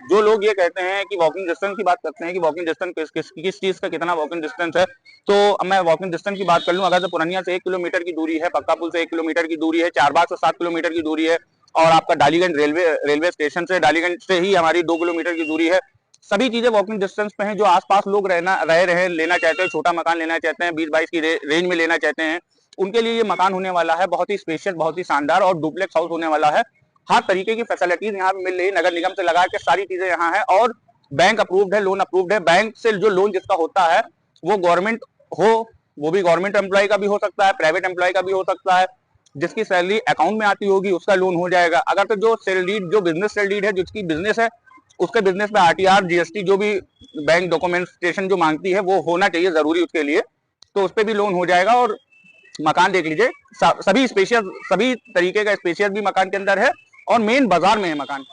जो लोग ये कहते हैं कि वॉकिंग डिस्टेंस की बात करते हैं कि वॉकिंग डिस्टेंस किस चीज का कितना वॉकिंग डिस्टेंस है, तो मैं वॉकिंग डिस्टेंस की बात कर लूं। अगर तो पुरनिया से 1 किलोमीटर की दूरी है, पक्का पुल से 1 किलोमीटर की दूरी है, चारबाग से 7 किलोमीटर की दूरी है, और आपका डालीगंज रेलवे स्टेशन से, डालीगंज से ही हमारी 2 किलोमीटर की दूरी है। सभी चीजें वॉकिंग डिस्टेंस पे हैं। जो आसपास लोग रह रहे हैं, लेना चाहते हैं, छोटा मकान लेना चाहते हैं, 20-22 की रेंज में लेना चाहते हैं, उनके लिए ये मकान होने वाला है बहुत ही स्पेशियस, बहुत ही शानदार और डुप्लेक्स हाउस होने वाला है। हर तरीके की फैसिलिटीज यहाँ पे मिल रही है, नगर निगम से लगा के सारी चीजें यहाँ है, और बैंक अप्रूव्ड है, लोन अप्रूव्ड है। बैंक से जो लोन जिसका होता है वो गवर्नमेंट हो, वो भी गवर्नमेंट एम्प्लॉय का भी हो सकता है, प्राइवेट एम्प्लॉय का भी हो सकता है, जिसकी सैलरी अकाउंट में आती होगी उसका लोन हो जाएगा। अगर तो जो सैलरीड, जो बिजनेस सैलरीड है, जिसकी बिजनेस है, उसके बिजनेस में आरटीआर, जीएसटी, जो भी बैंक डॉक्यूमेंटेशन जो मांगती है वो होना चाहिए जरूरी उसके लिए, तो उस पर भी लोन हो जाएगा। और मकान देख लीजिए, सभी स्पेशियस, सभी तरीके का स्पेशियस भी मकान के अंदर है, और मेन बाजार में है मकान।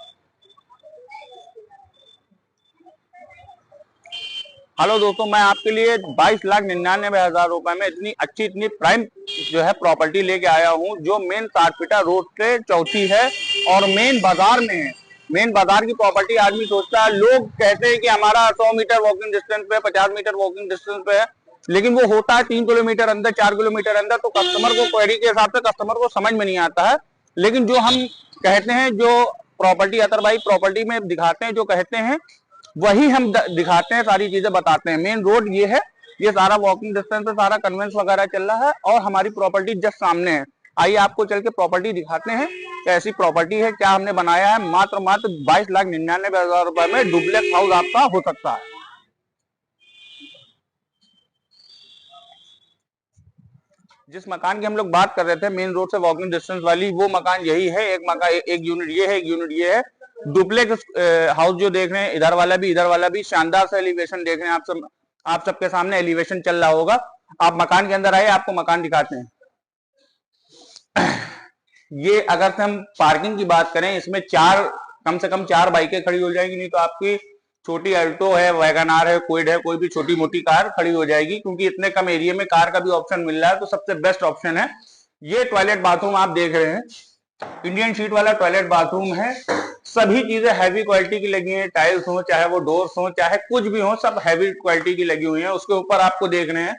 हेलो दोस्तों, मैं आपके लिए 22,99,000 रुपए में इतनी अच्छी, इतनी प्राइम जो है प्रॉपर्टी लेके आया हूं, जो मेन तारपीटा रोड से चौथी है और मेन बाजार में है। मेन बाजार की प्रॉपर्टी आदमी सोचता है, लोग कहते हैं कि हमारा 100 मीटर वॉकिंग डिस्टेंस पे, 50 मीटर वॉकिंग डिस्टेंस पे है, लेकिन वो होता है 3 किलोमीटर अंदर, 4 किलोमीटर अंदर। तो कस्टमर को, क्वेरी के हिसाब से कस्टमर को समझ में नहीं आता है। लेकिन जो हम कहते हैं, जो प्रॉपर्टी अतरवाइज प्रॉपर्टी में दिखाते हैं, जो कहते हैं वही हम दिखाते हैं, सारी चीजें बताते हैं। मेन रोड ये है, ये सारा वॉकिंग डिस्टेंस है, सारा कन्वेंस वगैरह चल रहा है, और हमारी प्रॉपर्टी जस्ट सामने है। आइए आपको चल के प्रॉपर्टी दिखाते हैं, कैसी प्रॉपर्टी है, क्या हमने बनाया है। मात्र 22,99,000 रुपए में डुप्लेक्स हाउस आपका हो सकता है। जिस मकान की हम लोग बात कर रहे थे, मेन रोड से वॉकिंग डिस्टेंस वाली, वो मकान यही है। एक मकान, एक यूनिट ये है, एक यूनिट ये है। डुप्लेक्स हाउस जो देख रहे हैं, इधर वाला भी, इधर वाला भी, शानदार सा एलिवेशन देख रहे हैं। आप सबके सामने एलिवेशन चल रहा होगा। आप मकान के अंदर आए, आपको मकान दिखाते हैं। ये अगर से हम पार्किंग की बात करें, इसमें कम से कम 4 बाइकें खड़ी हो जाएंगी, नहीं तो आपकी छोटी अल्टो है, वैगनार है, क्विड है, कोई भी छोटी मोटी कार खड़ी हो जाएगी, क्योंकि इतने कम एरिया में कार का भी ऑप्शन मिल रहा है, तो सबसे बेस्ट ऑप्शन है। ये टॉयलेट बाथरूम आप देख रहे हैं, इंडियन शीट वाला टॉयलेट बाथरूम है। सभी चीजें हैवी क्वालिटी की लगी हैं, टाइल्स हो, चाहे वो डोर्स हो, चाहे कुछ भी हो, सब हैवी क्वालिटी की लगी हुई है। उसके ऊपर आपको देख रहे हैं,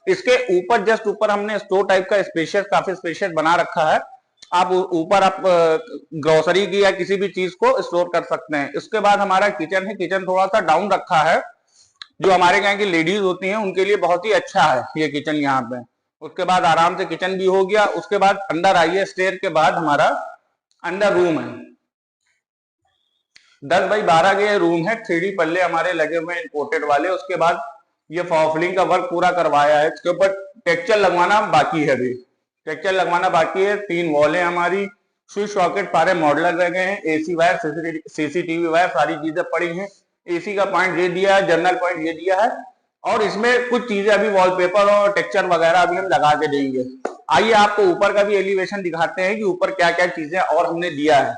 इसके ऊपर, जस्ट ऊपर हमने स्टोर टाइप का स्पेशियस, काफी स्पेशियस बना रखा है। आप ऊपर आप ग्रोसरी की या किसी भी चीज को स्टोर कर सकते हैं। इसके बाद हमारा किचन है, किचन थोड़ा सा डाउन रखा है, जो हमारे यहाँ की लेडीज होती हैं उनके लिए बहुत ही अच्छा है ये किचन यहाँ पे। उसके बाद आराम से किचन भी हो गया। उसके बाद अंदर आइए, स्टेयर के बाद हमारा अंदर रूम है, 10 बाई 12 के रूम है, 3D पल्ले हमारे लगे हुए हैं इंपोर्टेड वाले। उसके बाद ये फॉलिंग का वर्क पूरा करवाया है, इसके ऊपर टेक्सचर लगवाना बाकी है, अभी टेक्सचर लगवाना बाकी है। 3 वॉलें हमारी, स्विच सॉकेट सारे मॉडलर लगे हैं, एसी वायर, सीसीटीवी वायर, सारी चीजें पड़ी हैं। एसी का पॉइंट ये दिया है, जनरल पॉइंट ये दिया है, और इसमें कुछ चीजें अभी वॉलपेपर और टेक्सचर वगैरह अभी हम लगा के देंगे। आइए आपको ऊपर का भी एलिवेशन दिखाते हैं कि ऊपर क्या क्या चीजें और हमने दिया है।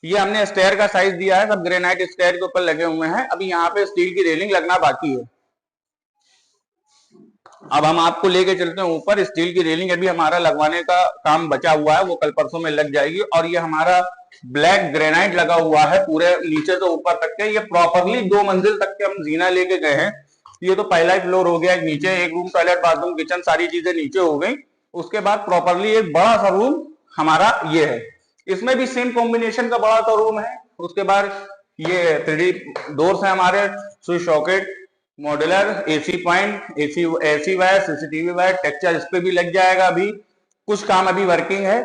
ये हमने स्टेयर का साइज दिया है, सब ग्रेनाइट स्टेयर के ऊपर लगे हुए हैं। अभी यहाँ पे स्टील की रेलिंग लगना बाकी है। अब हम आपको लेके चलते हैं ऊपर। स्टील की रेलिंग अभी हमारा लगवाने का काम बचा हुआ है, वो कल परसों में लग जाएगी। और ये हमारा ब्लैक ग्रेनाइट लगा हुआ है पूरे नीचे से ऊपर तक के। ये प्रॉपरली 2 मंजिल तक के हम जीना लेके गए हैं। ये तो पहला फ्लोर हो गया, नीचे एक रूम, टॉयलेट, बाथरूम, किचन, सारी चीजें नीचे हो गई। उसके बाद प्रॉपरली एक बड़ा सा रूम हमारा ये है, इसमें भी सेम कॉम्बिनेशन का बड़ा सा रूम है। उसके बाद ये 3D डोर्स है हमारे, switch socket, modular, AC point, AC wire, CCTV wire, texture इस पे भी लग जाएगा। अभी कुछ काम अभी वर्किंग है,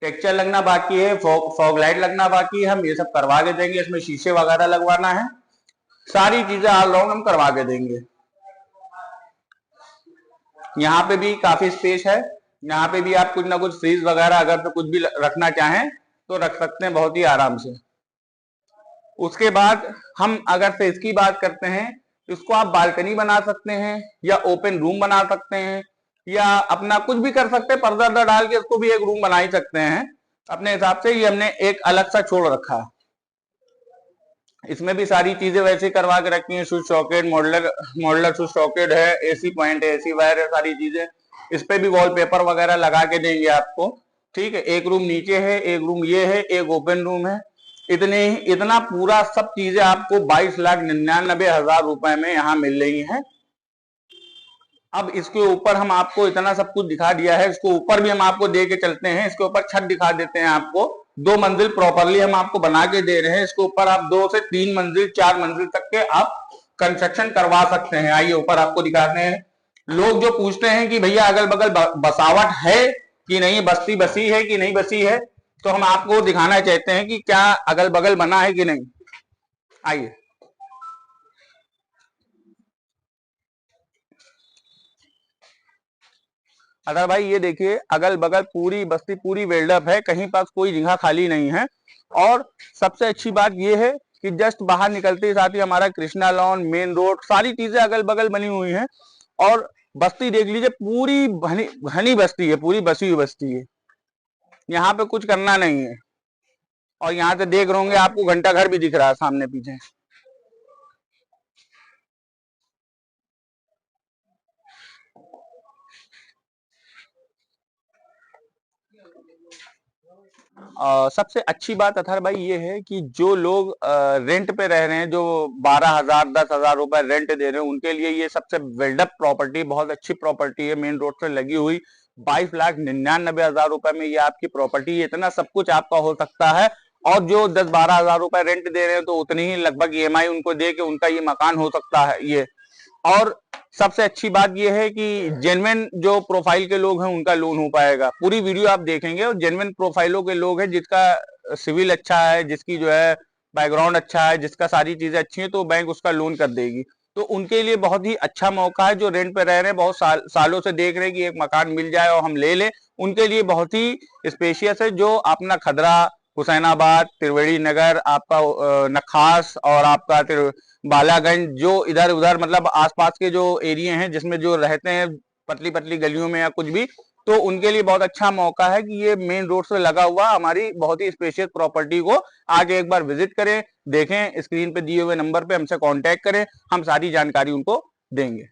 टेक्सचर लगना बाकी है, फॉग लाइट लगना बाकी है, हम ये सब करवा के देंगे। इसमें शीशे वगैरह लगवाना है, सारी चीजें ऑलराउंड हम करवा के देंगे। यहाँ पे भी काफी स्पेस है, यहाँ पे भी आप कुछ ना कुछ फ्रीज वगैरह अगर तो कुछ भी रखना चाहें तो रख सकते हैं बहुत ही आराम से। उसके बाद हम अगर से इसकी बात करते हैं, इसको आप बालकनी बना सकते हैं, या ओपन रूम बना सकते हैं, या अपना कुछ भी कर सकते हैं, पर्दा डाल के इसको भी एक रूम बना ही सकते हैं अपने हिसाब से। ये हमने एक अलग सा छोड़ रखा है, इसमें भी सारी चीजें वैसे करवा के रखी है। Switch socket, modular switch socket है, एसी पॉइंट है, एसी वायर है, सारी चीजें। इस पे भी वॉलपेपर वगैरह लगा के देंगे आपको। ठीक है, एक रूम नीचे है, एक रूम ये है, एक ओपन रूम है। इतना पूरा सब चीजें आपको 22,99,000 रुपए में यहाँ मिल रही हैं। अब इसके ऊपर हम आपको इतना सब कुछ दिखा दिया है, इसको ऊपर भी हम आपको दे के चलते हैं। इसके ऊपर छत दिखा देते हैं आपको, 2 मंजिल प्रॉपरली हम आपको बना के दे रहे हैं। इसके ऊपर आप 2 से 3 मंजिल 4 मंजिल तक के आप कंस्ट्रक्शन करवा सकते हैं। आइए ऊपर आपको दिखाते हैं। लोग जो पूछते हैं कि भैया अगल बगल बसावट है कि नहीं, बस्ती बसी है कि नहीं बसी है, तो हम आपको दिखाना चाहते हैं कि क्या अगल बगल बना है कि नहीं। आइए अदर भाई ये देखिए, अगल बगल पूरी बस्ती पूरी वेल्डअप है, कहीं पास कोई जगह खाली नहीं है। और सबसे अच्छी बात ये है कि जस्ट बाहर निकलते ही साथ ही हमारा कृष्णा लॉन, मेन रोड, सारी चीजें अगल बगल बनी हुई हैं। और बस्ती देख लीजिए, पूरी घनी बस्ती है, पूरी बसी हुई बस्ती है, यहाँ पे कुछ करना नहीं है। और यहाँ से देख रहे होंगे आपको घंटा घर भी दिख रहा है सामने पीछे। सबसे अच्छी बात अथर भाई ये है कि जो लोग रेंट पे रह रहे हैं, जो 12,000 10,000 रुपए रेंट दे रहे हैं, उनके लिए ये सबसे बिल्डअप प्रॉपर्टी, बहुत अच्छी प्रॉपर्टी है, मेन रोड से लगी हुई। 22,99,000 रुपए में ये आपकी प्रॉपर्टी, इतना सब कुछ आपका हो सकता है। और जो 10-12,000 रुपए रेंट दे रहे हैं, तो उतनी ही लगभग ईएमआई उनको दे के उनका ये मकान हो सकता है ये। और सबसे अच्छी बात यह है कि जेन्युइन जो प्रोफाइल के लोग हैं उनका लोन हो पाएगा। पूरी वीडियो आप देखेंगे और जेन्युइन प्रोफाइलों के लोग हैं, जिसका सिविल अच्छा है, जिसकी जो है बैकग्राउंड अच्छा है, जिसका सारी चीजें अच्छी हैं, तो बैंक उसका लोन कर देगी। तो उनके लिए बहुत ही अच्छा मौका है। जो रेंट पे रह रहे हैं, बहुत सालों से देख रहे हैं कि एक मकान मिल जाए और हम ले लें, उनके लिए बहुत ही स्पेशियस है। जो अपना खदरा, हुसैनाबाद, त्रिवेणी नगर, आपका नखास और आपका बालागंज, जो इधर उधर मतलब आसपास के जो एरिया हैं जिसमें जो रहते हैं पतली पतली गलियों में या कुछ भी, तो उनके लिए बहुत अच्छा मौका है कि ये मेन रोड से लगा हुआ हमारी बहुत ही स्पेशियस प्रॉपर्टी को आगे एक बार विजिट करें, देखें, स्क्रीन पे दिए हुए नंबर पे हमसे कांटेक्ट करें, हम सारी जानकारी उनको देंगे।